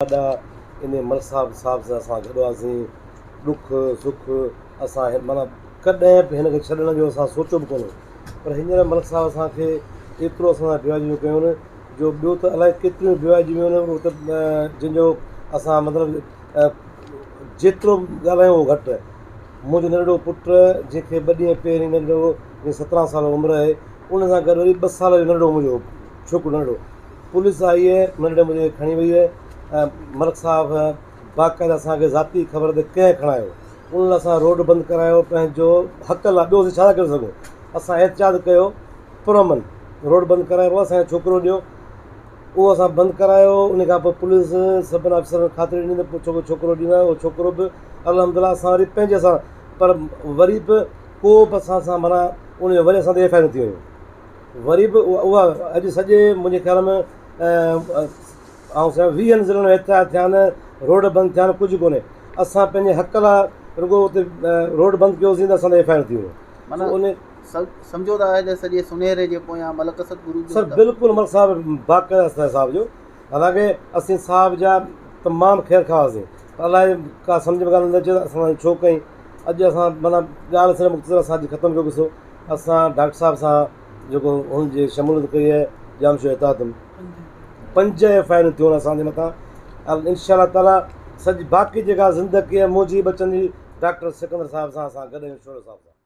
ॾाढा इन मलिक साहब सां असां गॾु हुआसीं, ॾुख सुख असां माना कॾहिं बि हिन खे छॾण जो असां सोचियो बि कोन। पर हींअर मलिक साहब असांखे एतिरो असां सां बेवाजिबियूं कयूं जो ॿियो त अलाए केतिरियूं बेवाजिबियूं आहिनि, उहो त जंहिंजो असां मतिलबु जेतिरो ॻाल्हायूं उहो घटि आहे। मुंहिंजो नंढड़ो पुटु जंहिंखे 2 ॾींहं पहिरीं नंढड़ो 17 साल उमिरि आहे, उन सां गॾु वरी 2 साल जो नंढड़ो मुंहिंजो छोकिरो नंढड़ो, पुलिस आई आहे नंढड़े मुंहिंजे खणी वई आहे। मलिक साहब बाक़ाइदा असांखे ज़ाती ख़बर ते कंहिं खणायो, उन लाइ असां रोड बंदि करायो पंहिंजो हक़ लाइ, ॿियो असीं छा था करे सघूं। असां एहतिजाज कयो पुरअमन, रोड बंदि करायो, असांजो छोकिरो ॾियो, उहो असां बंदि करायो। उन खां पोइ पुलिस सभिनि अफ़सरनि ख़ातिरी ॾींदी छोकिरो ॾींदा, उहो छोकिरो बि अलहमदिल्ला असां वरी पंहिंजे सां, पर वरी बि को बि असां सां माना उन वरी असां ते एफ आई आर थी वियूं, वरी बि उहा अॼु सॼे मुंहिंजे ख़्याल में ऐं 20 ज़िलनि में एतिरा थिया आहिनि, रोड बंदि थिया आहिनि, कुझु कोन्हे। असां पंहिंजे हक़ लाइ रुॻो उते रोड बंदि कयोसीं त असां ते एफ आई आर थी वियो। माना उन सम्झो था त सॼे सुनहरे जे पोयां मलिक असद गुरू सर बिल्कुलु मलिक साहब बाक़ाइदा असांजे साहब जो, हालांकि असीं साहब जा तमामु ख़ैरु खा हुआसीं, अलाए का सम्झ में ॻाल्हि न अचे त असां छो कई। अॼु असां माना ॻाल्हि सिर्फ़ु मुख़्तसर असां अॼु ख़तमु कयो ॾिसो, असां डॉक्टर साहब सां जेको हुनजी शमूलियत कई आहे जामशो एताद 5 एफ आई आर थियूं आहिनि असांजे मथां। इंशा ताला सॼी बाक़ी जेका ज़िंदगी आहे मुंहिंजी बचनि जी डॉक्टर सिकंदर साहब सां असां गॾु आहियूं, शोर साहब सां।